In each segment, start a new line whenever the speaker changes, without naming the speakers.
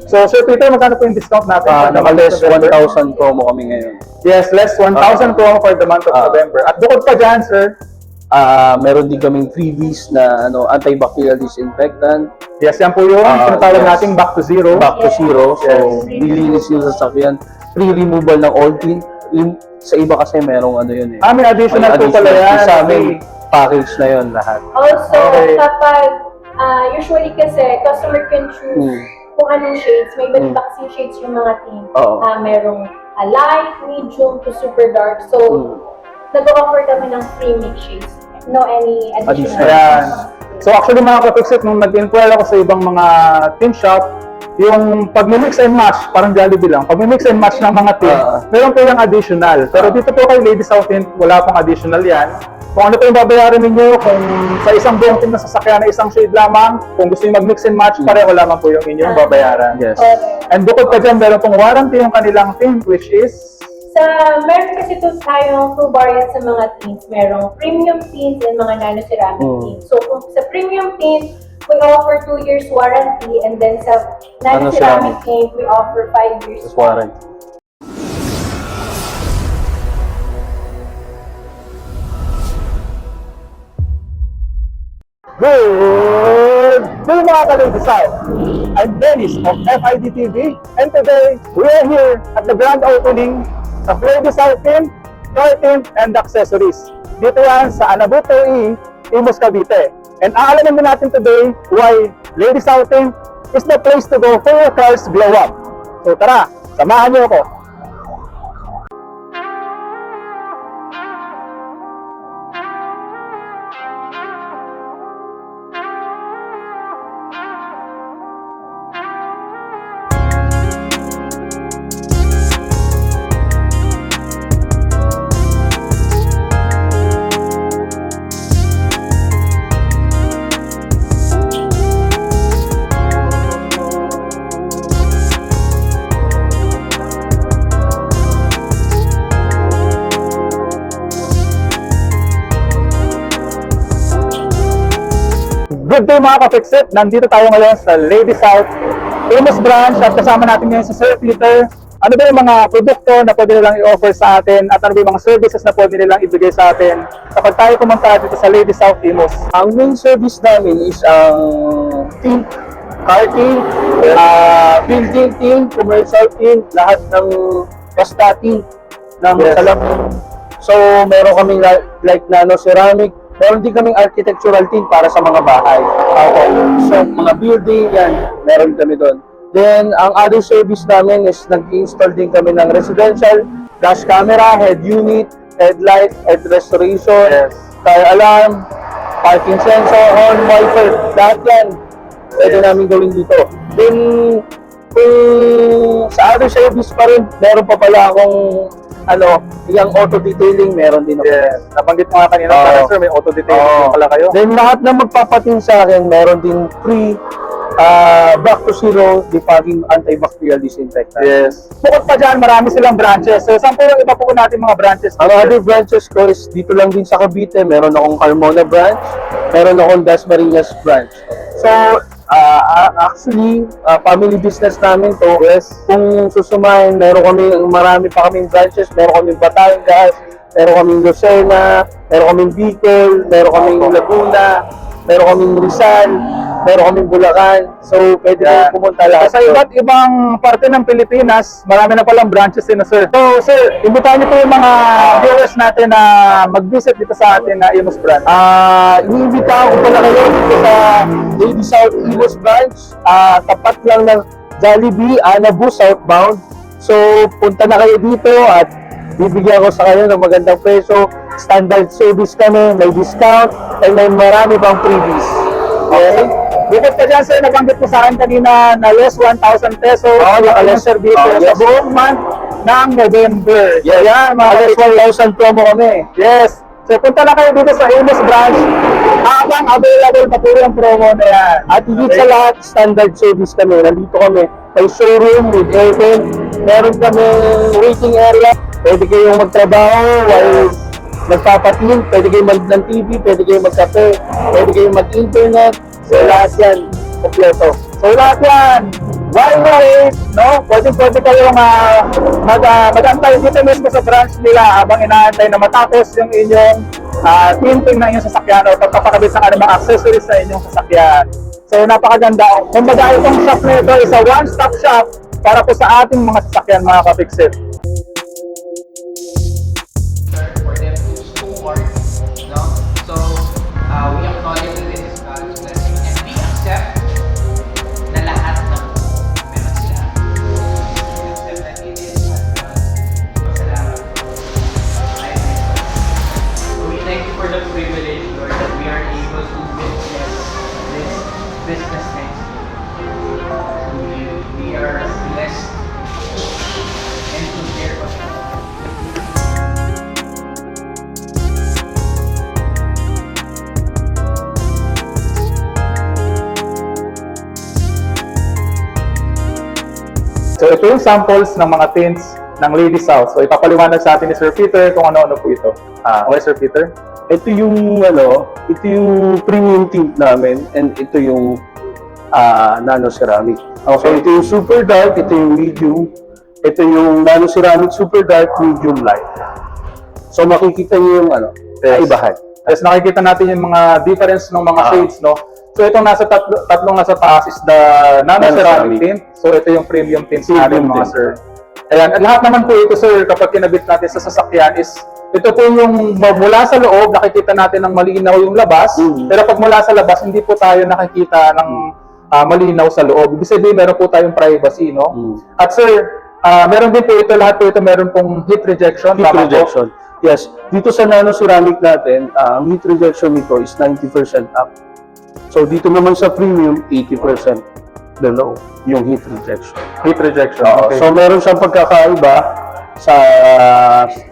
So, Sir Peter, magkano po yung discount natin?
Naka-less 1,000 promo kami ngayon.
Yes, less 1,000 promo for the month of November. At bukod pa dyan, sir,
Meron din kaming freebies na antibacterial disinfectant.
yes, yan po yung tinatawag nating back to zero.
Back to zero. So,
Yes.
nilinis yung sasakyan. Free removal ng oil tint. Sa iba kasi merong yun eh.
May additional po pala yan.
Sa amin, package na yun lahat.
Also,
Okay.
kapag usually kasi customer can choose kung anong shades. May iba't iba kasing shades yung mga team.
Oo.
Merong light, medium to super dark. So, nag-offer kami ng free mix shades. No any additional.
Ayan. So actually mga kapixit, nung nag-inquire ako sa ibang mga tin shop, yung pag-mix and match, parang Jollibee lang, pag-mix and match ng mga tin, meron po yung additional. Pero dito po kay Lady South Tint, wala pong additional yan. Kung ano po yung babayaran ninyo, kung sa isang buong tin na sasakyan na isang shade lamang, kung gusto nyo mag-mix and match, pareho lamang po yung inyong babayaran.
Yes.
And bukod pa dyan, meron pong warranty yung kanilang tint, which is
Meron kasi ito tayong two variants sa mga tints. Merong premium tints and mga nano-ceramic tints. So, kung sa premium tint, we offer 2 years warranty, and then sa nano-ceramic tint, we offer 5 years
Warranty.
Good day mga ka-Lady. I'm Dennis of FID TV, and today we are here at the grand opening of Lady South Tint, Car Tint, and Accessories. Dito yan sa Anabuto E, Imus, Cavite. And aalamin din natin today why Lady South Tint is the place to go for your car's glow up. So tara, samahan niyo ako. Good day mga ka-Fixit! Nandito tayo ngayon sa Lady South Imus branch at kasama natin ngayon si Sir Peter. Ano ba yung mga produkto na pwede nilang i-offer sa atin at ano ba yung mga services na pwede nilang ibigay sa atin kapag tayo pumunta dito sa Lady South Imus?
Ang main service namin is ang tint, car tint, building tint, commercial tint, lahat ng basta tint ng salamin. So, meron kaming like nano-ceramic, meron din kaming architectural tint para sa mga bahay. So, mga building, yan, meron kami doon. Then, ang other service namin is nag-install din kami ng residential dash camera, head unit, headlight, head restoration, fire alarm, parking sensor, horn, wiper, lahat yan. Pwede namin gawin dito. Then, kung sa other service pa rin, meron pa pala akong yung auto-detailing, meron din ako.
Yes, nabanggit mo nga kanina, sir, may auto-detailing pala kayo.
Then lahat na magpapatin sa akin, meron din free back to zero defogging antibacterial disinfectant.
Yes. Bukod pa dyan, marami silang branches. So, saan po yung iba po natin mga branches?
Ang other branches ko is dito lang din sa Cavite. Meron akong Carmona branch, meron akong Dasmariñas branch. So, actually, family business namin to.
Yes.
Kung susumahin, marami pa kaming branches. Meron kaming Batangas, meron kaming Lucena, meron kaming Bicol, meron kaming Laguna, meron kaming Rizal, meron kaming Bulacan. So, pwede na pumunta lahat.
Sa iba't ibang parte ng Pilipinas, marami na palang branches din na, sir. So, sir, imbitahan niyo po yung mga viewers natin na mag-visit dito sa atin na Imus branch.
Iniimbitahan ko pala kayo dito sa Lady South Imus branch. Tapat lang ng Jollibee, Anabu, southbound. So, punta na kayo dito at bibigyan ko sa kayo ng magandang presyo. Standard service kami, may discount, and may marami pang freebies. Okay?
Bukod pa dyan, sir, nabanggit po sa akin kanina na less 1,000 pesos yung service sa buong month ng November.
Yes.
Yan, mga
Less
kapatid.
1,000 promo kami.
Yes. So, punta na kayo dito sa Imus branch. Habang available pa po yung promo na yan.
At higit sa lahat, standard service kami. Nandito kami. May showroom with aircon. Meron kami waiting area. Pwede kayong magtrabaho while nagpapatingin. Pwede kayong mag ng TV. Pwede kayong magkape. Pwede kayong mag-internet. So, lahat yan. Kompleto.
So, lahat yan. while we wait, no, pwede kayong mag-antay dito mismo sa branch nila habang inaantay na matapos yung inyong tinting na inyong sasakyan o pagpapakabit sa anumang accessories sa inyong sasakyan. So napakaganda. Kumbaga itong shop na ito is a one-stop shop para po sa ating mga sasakyan, mga kapiksit.
For them to store, no? So we acknowledge that this is God's blessing and we accept na lahat ng meron sila. We accept that it is God's pasalamat. So we thank you for the privilege, Lord, that we are able to witness this business next year. We are blessed and to share what
So ito yung samples ng mga tints ng Ladies House. So ipapaliwanag sa atin ni Sir Peter kung ano-ano po ito. Okay, Sir Peter?
Ito yung premium tint namin and ito yung nano ceramic. So ito yung super dark, ito yung medium, ito yung nano ceramic super dark, medium light. So makikita niyo yung kaibahan.
Yes, nakikita natin yung mga difference ng mga shades, no? So itong nasa tatlong nasa taas is the nano ceramic tint. So ito yung premium tints natin, mga sir. Ayan, at lahat naman po ito, sir, kapag kinabit natin sa sasakyan is ito po yung mula sa loob, nakikita natin ng malinaw yung labas. Pero pag mula sa labas, hindi po tayo nakikita ng malinaw sa loob. Ibig sabihin, meron po tayong privacy, no? At sir, meron din po ito, lahat po ito meron pong heat rejection.
Heat rejection. Yes. Dito sa nano ceramic natin, heat rejection nito is 90% up. So dito naman sa premium, 80% below yung heat rejection.
Heat rejection, okay.
So meron siyang pagkakaiba sa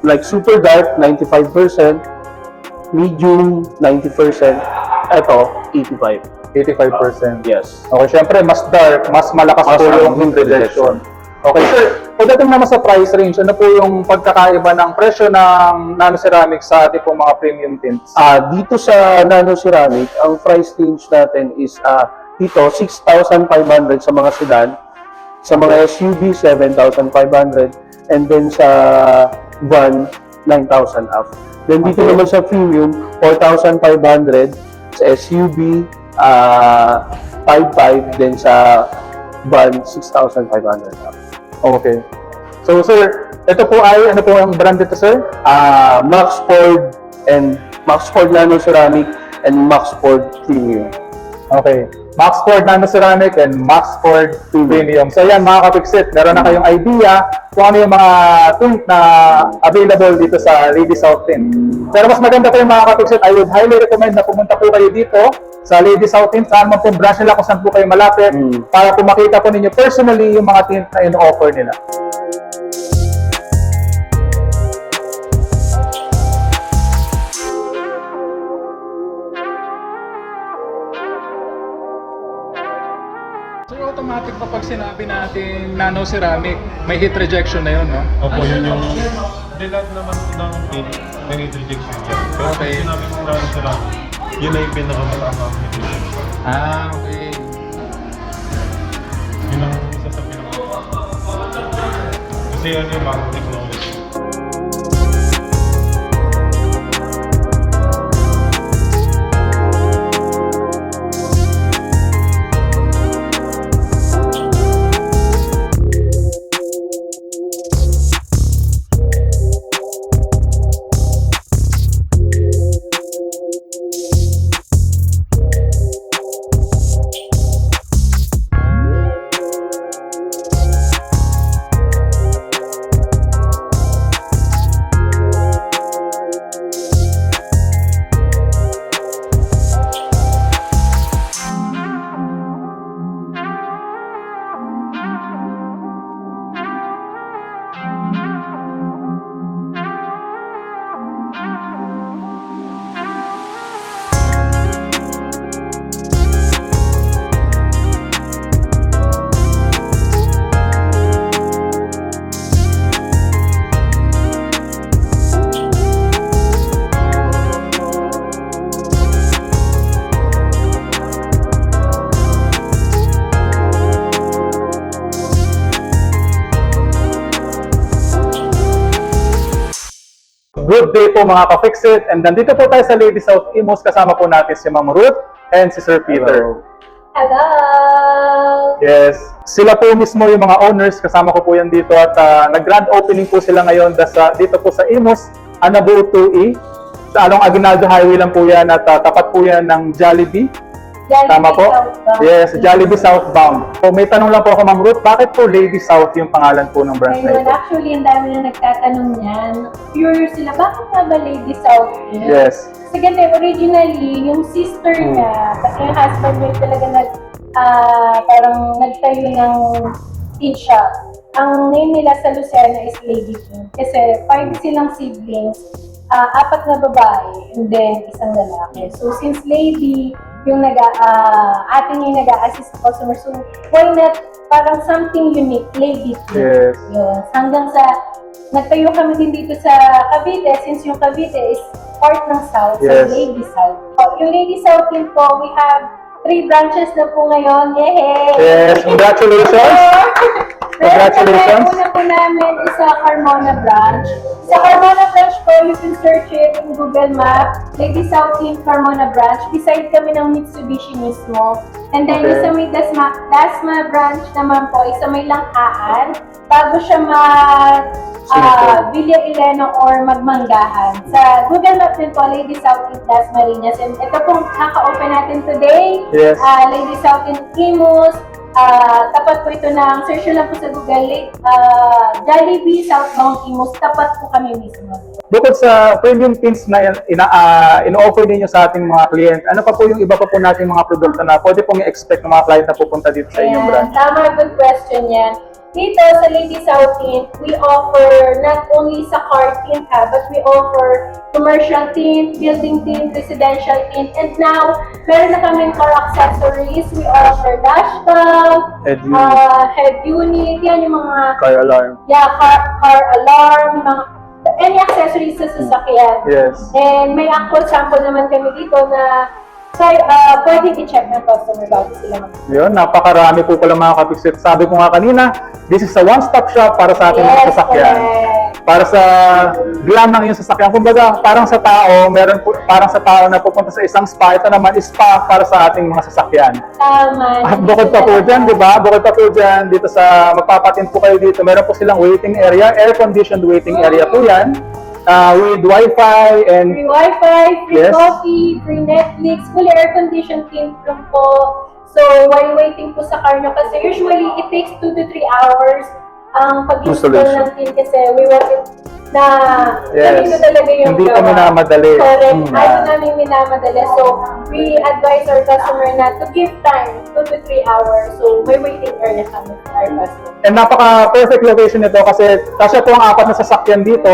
like super dark, 95%, medium, 90%, ito, 85%.
85%.
Yes.
Okay, syempre, mas dark, mas malakas po yung heat rejection. Okay, sir, pagdating naman sa price range, ano po yung pagkakaiba ng presyo ng nano ceramic sa ating pong mga premium tints?
Dito sa nano ceramic, ang price range natin is dito 6,500 sa mga sedan, sa mga SUV 7,500, and then sa van 9,000 up. Then dito naman sa premium 4,500 sa SUV 5,500, then sa van 6,500 up.
Okay. So, sir, ito po ay, ano po ang brand ito, sir?
Maxford and Maxford Nano Ceramic and Maxford Premium.
Okay. Maxford Nano Ceramic and Maxford Premium. So, yan mga kapiksit, meron na kayong idea kung ano yung mga tint na available dito sa Ladies South Tint. Pero mas maganda pa yung mga kapiksit, I would highly recommend na pumunta po kayo dito sa Ladies South Tint, saan man pong branch nila, kung saan po kayo malapit, para po makita po ninyo personally yung mga tint na ino-offer nila. So automatic pa pag sinabi natin nano ceramic, may heat rejection na yun, no?
Opo, yun yung lahat naman ng paint, may heat rejection yan. Pero
Okay.
kung sinabi mo nano ceramic, yun na yung pinakamataas ang heat rejection.
Okay.
Yun ang isa sa pinakamataas. Kasi yan yung bagong technology.
good day po mga ka-Fixit. And nandito po tayo sa Lady South Imus. Kasama po natin si Ma'am Ruth and si Sir Peter.
Hello!
Yes. Sila po mismo yung mga owners. Kasama ko po yan dito. At nag-grand opening po sila ngayon dito po sa Imus, Anabu 2E. Sa Along Aguinaldo Highway lang po yan at tapat po yan ng Jollibee. Tama po?
Southbound.
Yes, Jollibee Southbound. So may tanong lang po ako, Ma'am Ruth, bakit po Lady South yung pangalan po ng branch na
Ayun,
ito?
actually, ang dami na nagtatanong yan. Curious sila, bakit nga ba Lady South yun?
Yes.
Kasi ganun, originally, yung sister niya, kasi yung husband niya talaga parang nagtayo ng tea shop. Ang name nila sa Lucena is Lady King. Kasi 5 silang siblings, 4 na babae, and then isang lalaki. So since Lady, yung atin yung nag-a-assist sa customer, so why not parang something unique, Lady King.
Yes.
Yun. Hanggang sa nagtayo kami din dito sa Cavite, since yung Cavite is part ng South,
Yes.
so Lady South. Yung Lady South din po, we have 3 branches na po ngayon. Yay!
Yes, congratulations! Congratulations.
Una po namin is sa Carmona branch. Sa Carmona branch po, you can search it in Google Map, Lady South in Carmona branch. Beside kami ng Mitsubishi mismo. And then
Okay.
yung sa may Dasma branch naman po, isa may Langkaan. Bago siya Villa Elena or Magmanggahan. Sa Google Map din po, Lady South in Dasmariñas. And ito pong naka-open natin today.
Yes.
Lady South in Imus. Tapat po ito ng, search nyo lang po sa Google, Jollibee Southbound Imus. Tapat po kami mismo.
Bukod sa premium tints na in-offer ninyo sa ating mga client, ano pa po yung iba pa po natin mga produkto na pwede pong i-expect ng mga client na pupunta dito sa inyong branch?
Tama, good question yan. Dito sa Lady South Tint, we offer not only sa car tint but we offer commercial tint, building tint, residential tint, and now, meron na kaming car accessories. We offer dashcam, head unit, yan yung mga
Car alarm.
car alarm, mga any accessories sa sasakyan.
Yes.
And may actual sample naman kami dito na pwede i-check ng customer bago sila mag-
Yun, napakarami po pala mga ka-Fixit. Sabi ko nga kanina, this is a one-stop shop para sa ating mga sasakyan.
correct.
Para sa glam ng iyong sasakyan. Kumbaga, parang sa tao na pupunta sa isang spa, ito naman is spa para sa ating mga sasakyan.
Tama.
At bukod pa po dyan, di ba? Bukod pa po dyan, dito sa magpapatin po kayo dito, meron po silang waiting area, air-conditioned waiting area po yan, with Wi-Fi and
Free Wi-Fi, free
Yes.
coffee, free Netflix, fully air-conditioned tint room po. So, while waiting po sa car nyo, kasi usually it takes 2 to 3 hours ang pag-install
Installation.
ng tint kasi we want it na
Yes.
ganito talaga yung
Hindi kami namadali.
Correct.
Mm.
Ayaw namin minamadali. So, we advise our customer na to give time, 2 to 3 hours. So, may waiting area kami for our customer.
And napaka-perfect location nito kasi kasya po ang 4 na sasakyan dito,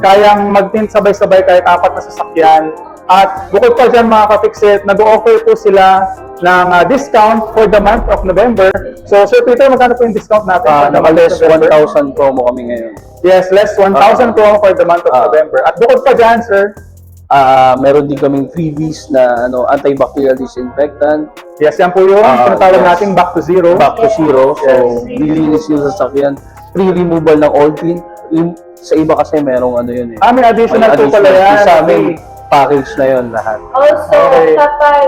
kayang mag-tint sabay-sabay kahit 4 na sasakyan. At bukod pa dyan mga ka-Fixit, nag-offer po sila ng discount for the month of November. So, Sir Peter, magkano po yung discount natin? for the month of
Naka-less
November?
1,000 promo kami ngayon.
Yes, less 1,000 promo for the month of November. At bukod pa dyan, sir,
Meron din kaming freebies na antibacterial disinfectant,
yes, yan po yung tinatawag
yes.
nating back to zero.
back to zero. So,
Yes.
lilinis yung sasakyan. Free removal ng oil tint. Sa iba kasi merong yun eh.
May additional po pala
additional.
yan.
Sa amin, package na yun lahat.
Also,
Okay.
kapag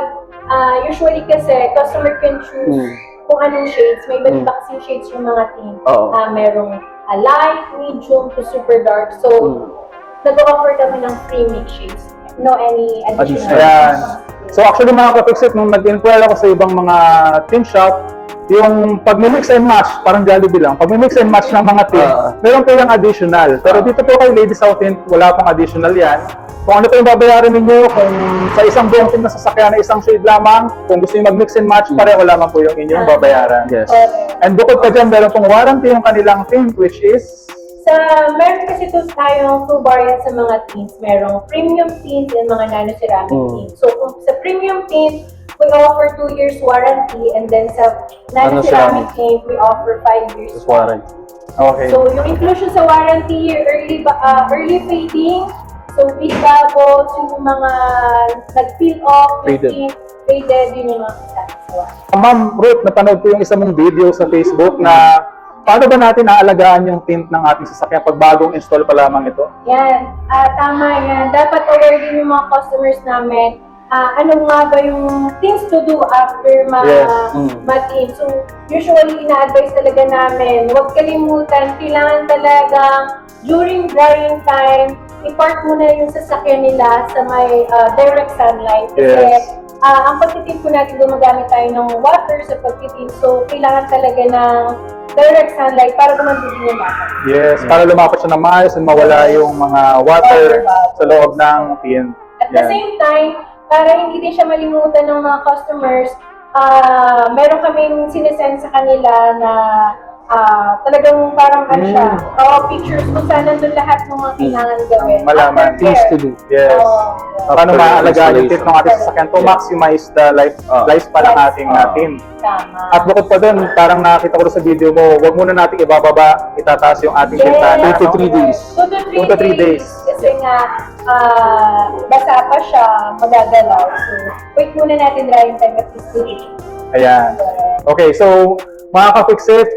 usually kasi customer can choose kung anong shades. May iba't ibang kasing shades yung mga tint.
Oo.
Merong light, medium to super dark. So, nag-offer kami ng free mix shades. No any additional.
Ayan. So actually mga ka-Fixit, nung nag-inquire ako sa ibang mga tint shop, yung pag mix and match, parang Jollibee lang, pag mix and match ng mga tint, meron po yung additional. Pero dito po kay Lady South Tint, wala pong additional yan. Kung ano po yung babayaran ninyo, kung sa isang buong tint na sasakyan na isang shade lamang, kung gusto nyo mag-mix and match, pareho lamang po yung inyong babayaran.
Yes.
And bukod pa dyan, meron pong warranty yung kanilang tint, which is
Meron kasi tayong 2 variants sa mga tints. Merong premium tint and mga nano-ceramic tint. So, kung sa premium tint, we offer 2 years warranty, and then sa nano-ceramic tint, we offer 5 years
Warranty.
okay.
So, yung inclusion sa warranty, early fading, so big bubbles, yung mga nag-peel off, yung
Faded.
tint, faded, yun yung mga kasama sa warranty.
Ma'am Ruth, napanood ko yung isa mong video sa Facebook na paano ba natin aalagaan yung tint ng ating sasakyan pag bagong install pa lamang ito?
Yan, tama yan. Dapat aware din yung mga customers namin. Ano nga ba yung things to do after
Yes.
ma-tint. So, usually, ina-advise talaga namin, huwag kalimutan, kailangan talaga during drying time, i-park muna yung sasakyan nila sa may direct sunlight. Kasi,
Yes.
ang pagtitint po natin, gumagamit tayo ng water sa pagtitint. So, kailangan talaga ng direct sunlight para gumandun yung lahat.
Yes, para lumapat siya ng maayos and mawala yung mga water sa loob ng tint.
At the same time, para hindi din siya malimutan ng mga customers, meron kaming sinesend sa kanila na talagang parang ano siya, pictures kung saan nandun lahat ng mga kailangan gawin.
Malaman.
After
Things
care.
to do.
Yes. Paano
After
maaalagaan yung
installation.
tint ng ating sasakyan to maximize the lifespan ng ating tint.
Tama.
At bukod pa doon, parang nakita ko doon sa video mo, huwag muna natin ibababa, itataas yung ating bintana.
2 to 3 days.
2 to 3 days. Kasi nga, basa pa siya, magagalaw. So, wait muna natin drying time at least 2 days.
Ayan. Okay, so mga ka-fixit,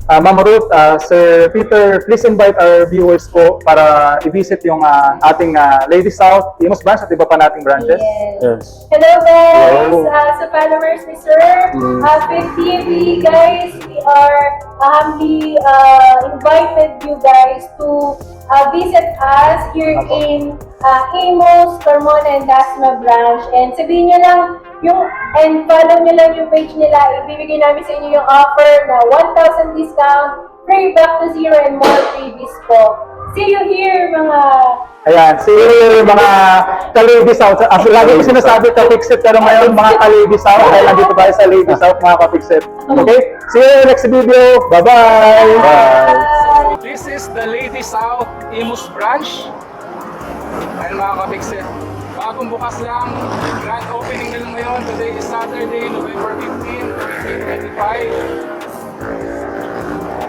Ma'am Ruth, Sir Peter, please invite our viewers po para i-visit yung ating Ladies South, Imus branch at iba pa nating branches.
Yes.
Yes.
Hello guys!
Hello.
Sa followers ni Sir, Fit TV guys, we are humbly invited you guys to visit us here in Imus, Carmona, and Dasma branch. And sabihin nyo lang, and follow nyo lang yung page nila. Ibibigay namin sa inyo yung offer na 1,000 discount, free back to zero, and more freebies po. See you here, mga...
Ayan, see you mga ka-Ladies South. As lagi ko sinasabi ka-fixit, pero ngayon mga ka-Ladies South, dahil nandito tayo sa Ladies South, mga ka-fixit. Okay? See you in the next video. Bye-bye!
Bye!
This is the Ladies South Imus branch. Ayun mga kapiksit. Bagong bukas lang. Grand opening nila ngayon. Today is Saturday, November 15, 2025.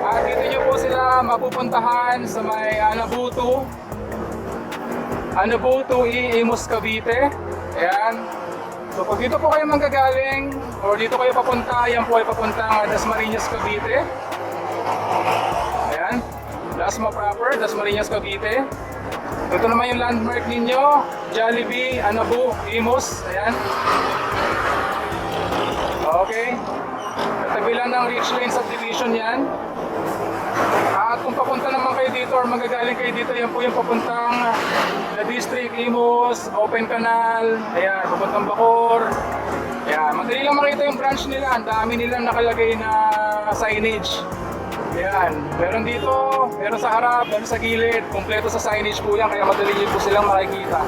At dito nyo po sila mapupuntahan sa may Anabuto, Imus, Cavite. Ayan. So pag dito po kayo manggagaling or dito kayo papunta, yan po ay papuntang Dasmariñas, Cavite. Ayan. Dasma proper, Dasmariñas, Cavite. Ito naman yung landmark ninyo, Jollibee, Anabu, Imus. Ayan. Okay. Katabilan ng Rich Lane Subdivision yan. At kung papunta naman kayo dito or magagaling kayo dito, yan po yung papuntang The District, Imus, Open Canal, ayan, papuntang Bacoor. Ayan, madali lang makita yung branch nila. Ang dami nilang nakalagay na signage. Ayan, meron dito, meron sa harap, meron sa gilid, kompleto sa signage po yan, kaya madali nyo po silang makikita.